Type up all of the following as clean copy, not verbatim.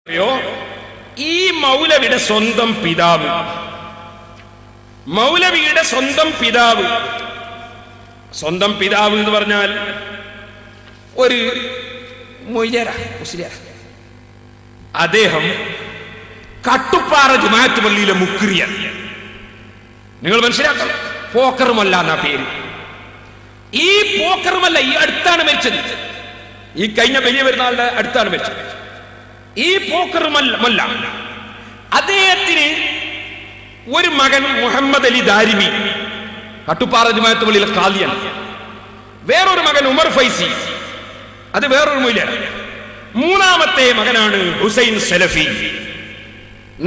ഈ മൗലവിയുടെ സ്വന്തം പിതാവ് എന്ന് പറഞ്ഞാൽ ഒരു മുസ്ലിം. അദ്ദേഹം കട്ടുപ്പാറ ജുമാഅത്ത് പള്ളിയിലെ മുക്രിയാണ്. നിങ്ങൾ മനസ്സിലാക്കണം, പോക്കറുമല്ല എന്നാ പേര്. ഈ പോക്കറുമല്ല ഈ അടുത്താണ് മരിച്ചത്. ഈ കഴിഞ്ഞ വലിയ പെരുന്നാളിന്റെ അടുത്താണ് മരിച്ചത്. ഈ പോക്കറുമല്ല അദ്ദേഹത്തിന് ഒരു മകൻ മുഹമ്മദ് അലി ദാരിമി, കട്ടുപ്പാറ ജുമാഅത്ത് പള്ളിയിലെ ഖാദിയാണ്. വേറൊരു മകൻ ഉമർ ഫൈസി, അത് വേറൊരു മൗലവിയാണ്. മൂന്നാമത്തെ മകനാണ് ഹുസൈൻ സലഫി.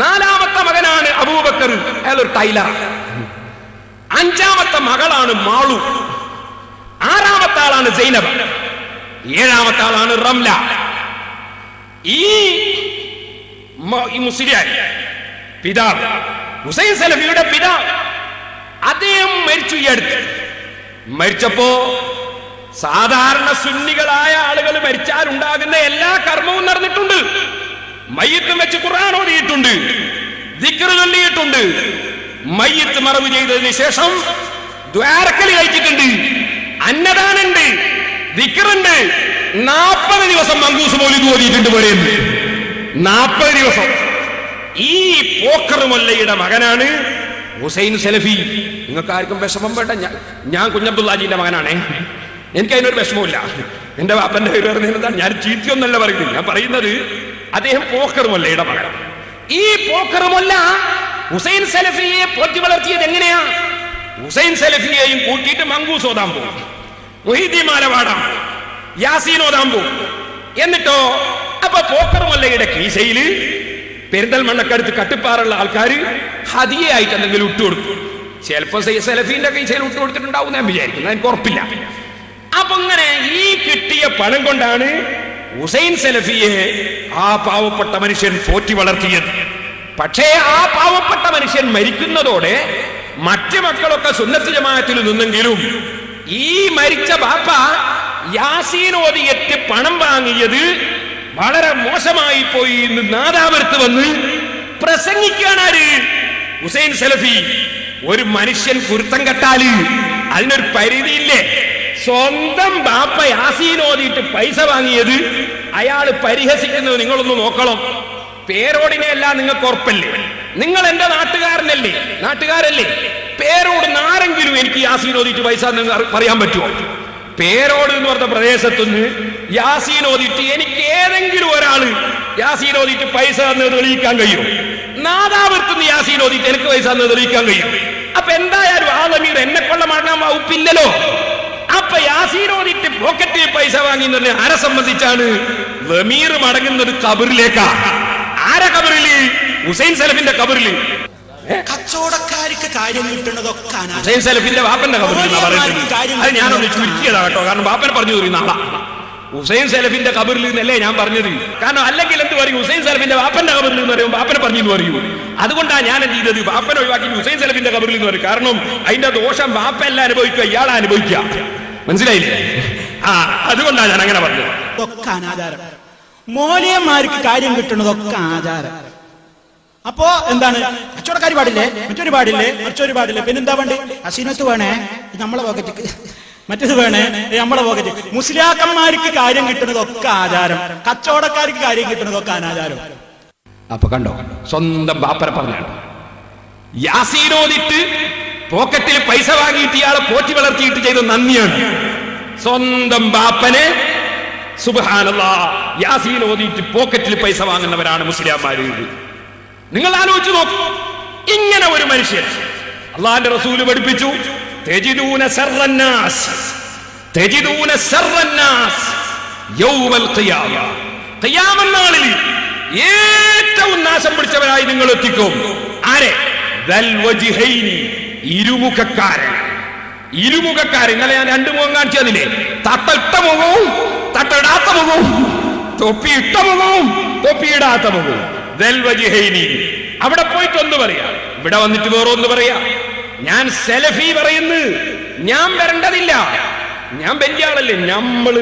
നാലാമത്തെ മകനാണ് അബൂബക്കർ, അയാളൊരു ടൈലർ. അഞ്ചാമത്തെ മകളാണ് മാളു. ആറാമത്തെ ആളാണ് സൈനബ്. ഏഴാമത്തെ ആളാണ് റംല. ഈ മുസ്ലിം പിതാവ് ഹുസൈൻ സലഫിയുടെ പിതാവ് അദ്ദേഹം മരിച്ചു. ഈ അടുത്ത് മരിച്ചപ്പോ സാധാരണ സുന്നികളായ ആളുകൾ മരിച്ചാൽ ഉണ്ടാകുന്ന എല്ലാ കർമ്മവും നടന്നിട്ടുണ്ട്. മയ്യത്തും വെച്ച് ഖുർആൻ ഓതിയിട്ടുണ്ട്, ദിക്ർ ചൊല്ലിയിട്ടുണ്ട്. മയ്യത്ത് മറവ് ചെയ്തതിന് ശേഷം ദ്വാരക്കൽ കഴിച്ചിട്ടുണ്ട്, അന്നദാനുണ്ട്, ദിക്റുണ്ട്. 40 ദിവസം മങ്കൂസ് മൗലിദ് ഓതിയിട്ടുണ്ട്. പറയുന്നു 40 ദിവസം. ഈ പോക്കറുമല്ലയുടെ മകനാണ് ഹുസൈൻ സലഫി. നിങ്ങൾക്ക് ആർക്കും വിഷമം വേണ്ട, ഞാൻ കുഞ്ഞബ്ദുല്ലാജിന്റെ മകനാണേ. എനിക്ക് അതിനൊരു വിഷമമില്ല. എന്റെ വാപ്പന്റെ പേര് പറഞ്ഞതാണ്. ഞാൻ ചീത്തയൊന്നല്ല പറയുന്നത്. ഞാൻ പറയുന്നത് അദ്ദേഹം പോക്കറുമല്ലയുടെ മകനാണ്. ഈ പോക്കറുമല്ല ഹുസൈൻ സലഫിയെ പോറ്റി വളർത്തിയത് എങ്ങനെയാ? ഹുസൈൻ സലഫിയെയും കൂട്ടിയിട്ട് മങ്കൂസ് ഓതാൻ പോകും, മുഹീദ്ദീമാല പാടാൻ, യാസീൻ ഓതാൻ പോകും. എന്നിട്ടോ അപ്പൊ പോക്കറുമല്ലയുടെ കീശയില് പെരിന്തൽമണ്ണക്കടുത്ത് കട്ടിപ്പാറുള്ള ആൾക്കാർ ഹദിയയായിട്ട് എന്തെങ്കിലും ഇട്ടുകൊടുക്കും. ചിലപ്പോ സലഫീന്റെ കീശയിൽ ഇട്ടുകൊടുത്തിട്ടുണ്ടാവും ഞാൻ വിചാരിക്കുന്നത്, എനിക്ക് ഉറപ്പില്ല. അപ്പൊ ഇങ്ങനെ ഈ കിട്ടിയ പണം കൊണ്ടാണ് ഹുസൈൻ സലഫിയെ ആ പാവപ്പെട്ട മനുഷ്യൻ പോറ്റി വളർത്തിയത്. പക്ഷേ ആ പാവപ്പെട്ട മനുഷ്യൻ മരിക്കുന്നതോടെ മറ്റു മക്കളൊക്കെ സുന്നത്ത് ജമാഅത്തിൽ നിന്നെങ്കിലും ഈ മരിച്ച ബാപ്പ യാസീൻ ഓതിയിട്ട് പണം വാങ്ങിയത് വളരെ മോശമായി പോയി എന്ന് നാദാപുരത്ത് വന്ന് പ്രസംഗിക്കാനാണ് ഹുസൈൻ സലഫി. ഒരു മനുഷ്യൻ കുരുത്തം കെട്ടാല് അതിനൊരു പരിധിയില്ലേ? സ്വന്തം ബാപ്പ യാസീൻ ഓതിയിട്ട് പൈസ വാങ്ങിയത് അയാള് പരിഹസിക്കുന്നത് നിങ്ങളൊന്ന് നോക്കണം. പേരോടിനെ അല്ല നിങ്ങൾക്ക് ഉറപ്പല്ലേ? നിങ്ങൾ എന്റെ നാട്ടുകാരല്ലേ? പേരോട് ആരെങ്കിലും എനിക്ക് യാസീൻ ഓതിയിട്ട് പൈസ പറയാൻ പറ്റുമോ? പേരോട് എന്ന് പറഞ്ഞ പ്രദേശത്തുനിന്ന് യാസീൻ ഓതിയിട്ട് എനിക്ക് ഏതെങ്കിലും ഒരാള് യാസീൻ ഓതിയിട്ട് പൈസ തന്നത് തെളിയിക്കാൻ കഴിയും? നാദാപുരത്തുനിന്ന് യാസീൻ ഓതിയിട്ട് എനിക്ക് പൈസ തന്നത് തെളിയിക്കാൻ കഴിയും? അപ്പൊ എന്തായാലും ആ ലമീർ എന്നെ കൊള്ള മാറ്റാൻ വകുപ്പില്ലല്ലോ. അപ്പൊ യാസീൻ ഓതിയിട്ട് പോക്കറ്റിൽ പൈസ വാങ്ങി ആരെ സംബന്ധിച്ചാണ്? ലമീർ മടങ്ങുന്നത് കബറിലേക്കാ. ആരെ കബറില്? ഹുസൈൻ സലഫിന്റെ കബറില്. കച്ചവടക്കാർക്ക് കാര്യം കിട്ടുന്നതൊക്കെ ഹുസൈൻ സലഫിന്റെ ബാപ്പന്റെ കബറിൽ അത് ഞാനൊന്ന് ചുരുക്കിയതാ കേട്ടോ. കാരണം ബാപ്പനെ പറഞ്ഞു തരും നാളെ ഹുസൈൻ സലഫിന്റെ കബറിൽ എന്നല്ലേ ഞാൻ പറഞ്ഞത്. കാരണം അല്ലെങ്കിൽ എന്ത് പറയും? ഹുസൈൻ സലഫിന്റെ ബാപ്പന്റെ കബറിൽ എന്ന് പറയും, ബാപ്പനെ പറഞ്ഞു എന്ന് പറയൂ. അതുകൊണ്ടാണ് ഞാൻ എന്ത് ചെയ്തത്, ബാപ്പനെ ഒഴിവാക്കി ഹുസൈൻ സലഫിന്റെ കബറിൽ എന്ന് പറയും. കാരണം അതിന്റെ ദോഷം ബാപ്പ എല്ലാം അനുഭവിക്കുക, ഇയാളെ അനുഭവിക്കുക. മനസ്സിലായില്ലേ? അതുകൊണ്ടാണ് ഞാൻ അങ്ങനെ പറഞ്ഞത്. ഒക്കെ അനാചാരം. മോലിയന്മാർക്ക് കാര്യം കിട്ടുന്നതൊക്കെ ആചാരം. അപ്പോ എന്താണ്? കച്ചവടക്കാർ പാടില്ലേ, മറ്റൊരു പാടില്ലേ, പിന്നെന്താ വേണ്ടി? ഹസീനത്ത് വേണേ നമ്മളെ പോക്കറ്റിക്ക്, മറ്റേത് വേണേ നമ്മളെ പോക്കറ്റ്. മുസ്ലിയാക്കന്മാർക്ക് കാര്യം കിട്ടുന്നതൊക്കെ ആചാരം, കച്ചവടക്കാർക്ക് കാര്യം കിട്ടുന്നതൊക്കെ അനാചാരം. അപ്പൊ കണ്ടോ, സ്വന്തം ബാപ്പനെ പറഞ്ഞാണ്. യാസീൻ ഓതിയിട്ട് പോക്കറ്റിൽ പൈസ വാങ്ങിയിട്ട് ഇയാളെ പോറ്റി വളർത്തിയിട്ട് ചെയ്ത നന്ദിയാണ്. സ്വന്തം ബാപ്പനെ സുബ്ഹാനല്ലാഹ് യാസീൻ ഓതിയിട്ട് പോക്കറ്റിൽ പൈസ വാങ്ങുന്നവരാണ് മുസ്ലിംമാര്. നിങ്ങൾ ആലോചിച്ച് നോക്കൂ. ഇങ്ങനെ ഒരു മനുഷ്യൻ അള്ളാഹുവിന്റെ റസൂല് പഠിപ്പിച്ചു, തജിദൂന ശർറന്നാസ് യൗമൽ ഖിയാമ. ഖിയാമത്ത് നാളിൽ ഏറ്റവും നാശം പിടിച്ചവരായി നിങ്ങൾ എത്തിക്കും. ആരെ? ദൽ വജ്ഹൈനി, ഇരുമുഖക്കാരൻ. ഇന്നലെ ഞാൻ 2 മുഖം കാണിച്ചു തന്നില്ലേ? തട്ടയിട്ട മുഖവും തട്ടയിടാത്ത മുഖവും, തൊപ്പിയിട്ട മുഖവും തൊപ്പിയിടാത്ത മുഖവും. അവിടെ പോയിട്ട് ഒന്ന് പറയാ, ഇവിടെ വന്നിട്ട് വേറെ ഒന്ന് പറയാ. ഞാൻ സലഫി പറയുന്നു, ഞാൻ വരേണ്ടതില്ല, ഞാൻ വലിയ ആളല്ലേ, നമ്മൾ